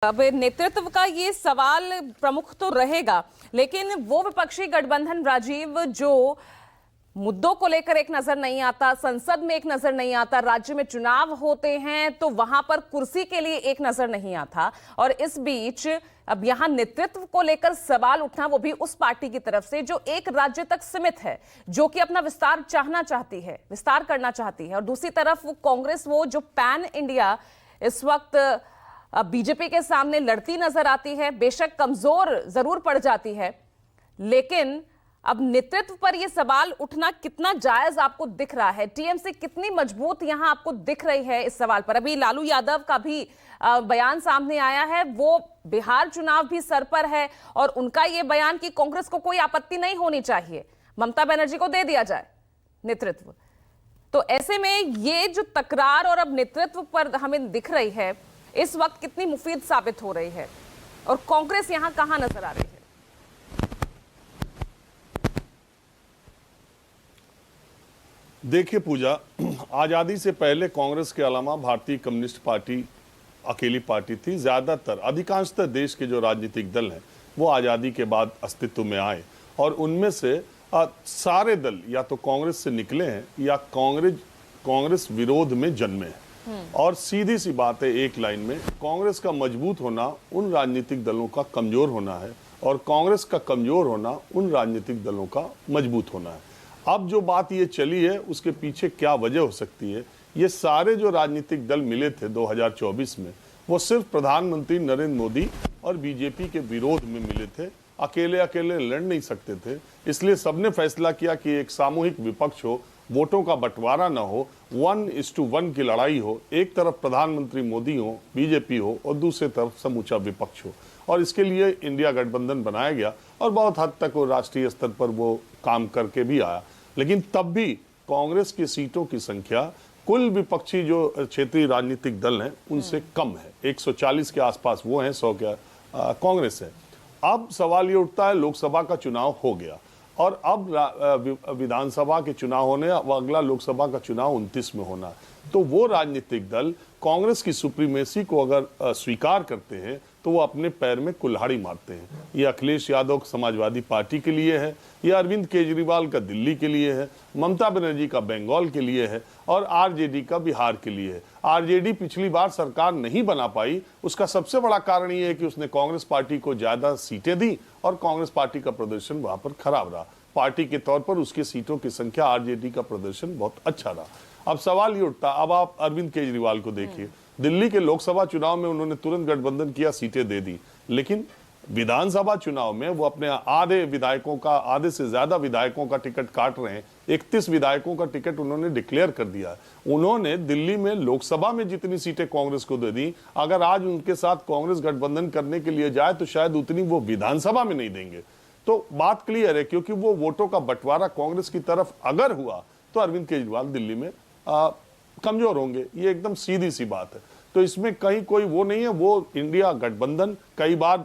अब नेतृत्व का ये सवाल प्रमुख तो रहेगा, लेकिन वो विपक्षी गठबंधन राजीव जो मुद्दों को लेकर एक नजर नहीं आता, संसद में एक नजर नहीं आता, राज्य में चुनाव होते हैं तो वहां पर कुर्सी के लिए एक नजर नहीं आता, और इस बीच अब यहां नेतृत्व को लेकर सवाल उठना, वो भी उस पार्टी की तरफ से जो एक राज्य तक सीमित है, जो कि अपना विस्तार चाहना चाहती है, विस्तार करना चाहती है, और दूसरी तरफ वो कांग्रेस, वो जो पैन इंडिया इस वक्त बीजेपी के सामने लड़ती नजर आती है, बेशक कमजोर जरूर पड़ जाती है, लेकिन अब नेतृत्व पर यह सवाल उठना कितना जायज आपको दिख रहा है? टीएमसी कितनी मजबूत यहां आपको दिख रही है इस सवाल पर? अभी लालू यादव का भी बयान सामने आया है, वो बिहार चुनाव भी सर पर है, और उनका यह बयान कि कांग्रेस को कोई आपत्ति नहीं होनी चाहिए, ममता बनर्जी को दे दिया जाए नेतृत्व। तो ऐसे में ये जो तकरार और अब नेतृत्व पर हमें दिख रही है इस वक्त कितनी मुफीद साबित हो रही है, और कांग्रेस यहां कहां नजर आ रही है? देखिए पूजा, आज़ादी से पहले कांग्रेस के अलावा भारतीय कम्युनिस्ट पार्टी अकेली पार्टी थी। ज़्यादातर अधिकांशतः देश के जो राजनीतिक दल हैं वो आज़ादी के बाद अस्तित्व में आए, और उनमें से सारे दल या तो कांग्रेस से निकले हैं या कांग्रेस विरोध में जन्मे हैं। और सीधी सी बात है, एक लाइन में, कांग्रेस का मजबूत होना उन राजनीतिक दलों का कमजोर होना है, और कांग्रेस का कमजोर होना उन राजनीतिक दलों का मजबूत होना है। अब जो बात ये चली है उसके पीछे क्या वजह हो सकती है? ये सारे जो राजनीतिक दल मिले थे 2024 में, वो सिर्फ प्रधानमंत्री नरेंद्र मोदी और बीजेपी के विरोध में मिले थे, अकेले अकेले लड़ नहीं सकते थे। इसलिए सबने फैसला किया कि एक सामूहिक विपक्ष हो, वोटों का बंटवारा ना हो, 1:1 की लड़ाई हो, एक तरफ प्रधानमंत्री मोदी हो, बीजेपी हो, और दूसरी तरफ समूचा विपक्ष हो। और इसके लिए इंडिया गठबंधन बनाया गया, और बहुत हद तक वो राष्ट्रीय स्तर पर वो काम करके भी आया। लेकिन तब भी कांग्रेस की सीटों की संख्या कुल विपक्षी जो क्षेत्रीय राजनीतिक दल हैं उनसे कम है। 140 के आसपास वो हैं, 100 के कांग्रेस है। अब सवाल ये उठता है, लोकसभा का चुनाव हो गया और अब विधानसभा के चुनाव होने, अब अगला लोकसभा का चुनाव 29 में होना, तो वो राजनीतिक दल कांग्रेस की सुप्रीमेसी को अगर स्वीकार करते हैं तो वो अपने पैर में कुल्हाड़ी मारते हैं। ये अखिलेश यादव समाजवादी पार्टी के लिए है, ये अरविंद केजरीवाल का दिल्ली के लिए है, ममता बनर्जी का बंगाल के लिए है, और आरजेडी का बिहार के लिए है। आरजेडी पिछली बार सरकार नहीं बना पाई, उसका सबसे बड़ा कारण ये है कि उसने कांग्रेस पार्टी को ज्यादा सीटें दी और कांग्रेस पार्टी का प्रदर्शन वहां पर खराब रहा। पार्टी के तौर पर उसकी सीटों की संख्या, आरजेडी का प्रदर्शन बहुत अच्छा रहा। अब सवाल ये उठता, अब आप अरविंद केजरीवाल को देखिए, दिल्ली के लोकसभा चुनाव में उन्होंने तुरंत गठबंधन किया, सीटें दे दी, लेकिन विधानसभा चुनाव में वो अपने आधे से ज्यादा विधायकों का टिकट काट रहे हैं। 31 विधायकों का टिकट उन्होंने डिक्लेयर कर दिया। उन्होंने दिल्ली में लोकसभा में जितनी सीटें कांग्रेस को दे दी, अगर आज उनके साथ कांग्रेस गठबंधन करने के लिए जाए तो शायद उतनी वो विधानसभा में नहीं देंगे। तो बात क्लियर है, क्योंकि वो वोटों का बंटवारा कांग्रेस की तरफ अगर हुआ तो अरविंद केजरीवाल दिल्ली में कमजोर होंगे। ये एकदम सीधी सी बात है। तो इसमें कहीं कोई वो नहीं है। वो इंडिया गठबंधन, कई बार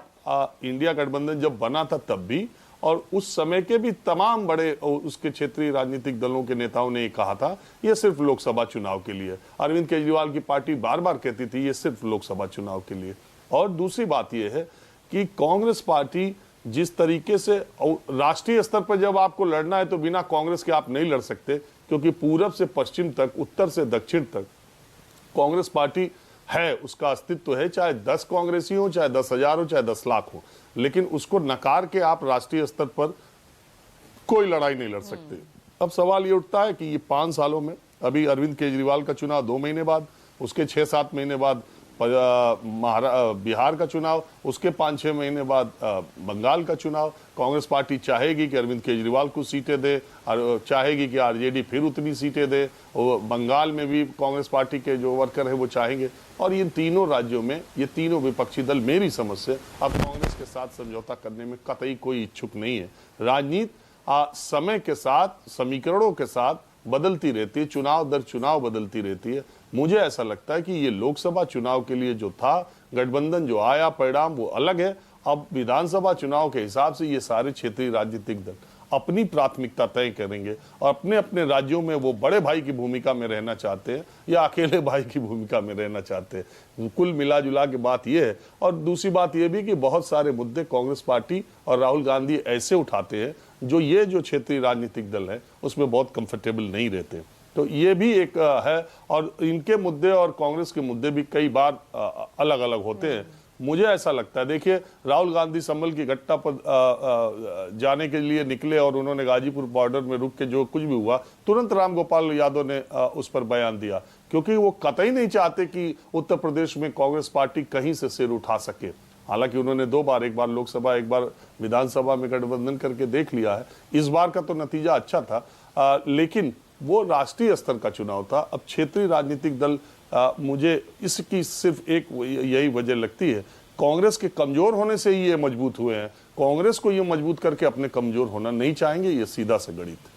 इंडिया गठबंधन जब बना था तब भी, और उस समय के भी तमाम बड़े उसके क्षेत्रीय राजनीतिक दलों के नेताओं ने कहा था ये सिर्फ लोकसभा चुनाव के लिए। अरविंद केजरीवाल की पार्टी बार बार कहती थी ये सिर्फ लोकसभा चुनाव के लिए। और दूसरी बात यह है कि कांग्रेस पार्टी जिस तरीके से राष्ट्रीय स्तर पर जब आपको लड़ना है तो बिना कांग्रेस के आप नहीं लड़ सकते, क्योंकि पूरब से पश्चिम तक, उत्तर से दक्षिण तक कांग्रेस पार्टी है, उसका अस्तित्व है। चाहे 10 कांग्रेसी हो, चाहे 10,000 हो, चाहे 10 लाख हो, लेकिन उसको नकार के आप राष्ट्रीय स्तर पर कोई लड़ाई नहीं लड़ सकते। अब सवाल ये उठता है कि ये 5 सालों में, अभी अरविंद केजरीवाल का चुनाव 2 महीने बाद, उसके 6-7 महीने बाद बिहार का चुनाव, उसके 5-6 महीने बाद बंगाल का चुनाव, कांग्रेस पार्टी चाहेगी कि अरविंद केजरीवाल को सीटें दे, और चाहेगी कि आरजेडी फिर उतनी सीटें दे, और बंगाल में भी कांग्रेस पार्टी के जो वर्कर हैं वो चाहेंगे। और ये तीनों राज्यों में ये तीनों विपक्षी दल, मेरी समझ से, अब कांग्रेस के साथ समझौता करने में कतई कोई इच्छुक नहीं है। राजनीति समय के साथ, समीकरणों के साथ बदलती रहती है, चुनाव दर चुनाव बदलती रहती है। मुझे ऐसा लगता है कि ये लोकसभा चुनाव के लिए जो था गठबंधन, जो आया परिणाम वो अलग है। अब विधानसभा चुनाव के हिसाब से ये सारे क्षेत्रीय राजनीतिक दल अपनी प्राथमिकता तय करेंगे और अपने अपने राज्यों में वो बड़े भाई की भूमिका में रहना चाहते हैं या अकेले भाई की भूमिका में रहना चाहते हैं। कुल मिला जुला के बात यह है। और दूसरी बात यह भी कि बहुत सारे मुद्दे कांग्रेस पार्टी और राहुल गांधी ऐसे उठाते हैं जो ये जो क्षेत्रीय राजनीतिक दल है उसमें बहुत कंफर्टेबल नहीं रहते। तो ये भी एक है और इनके मुद्दे और कांग्रेस के मुद्दे भी कई बार अलग अलग होते हैं। मुझे ऐसा लगता है, देखिए राहुल गांधी संभल की घटना पर जाने के लिए निकले और उन्होंने गाजीपुर बॉर्डर में रुक के जो कुछ भी हुआ तुरंत रामगोपाल यादव ने उस पर बयान दिया, क्योंकि वो कतई नहीं चाहते कि उत्तर प्रदेश में कांग्रेस पार्टी कहीं से सिर उठा सके। हालांकि उन्होंने 2 बार, एक बार लोकसभा एक बार विधानसभा में गठबंधन करके देख लिया है। इस बार का तो नतीजा अच्छा था, लेकिन वो राष्ट्रीय स्तर का चुनाव था। अब क्षेत्रीय राजनीतिक दल मुझे इसकी सिर्फ एक यही वजह लगती है, कांग्रेस के कमजोर होने से ही ये मजबूत हुए हैं। कांग्रेस को ये मजबूत करके अपने कमजोर होना नहीं चाहेंगे, ये सीधा सा गणित है।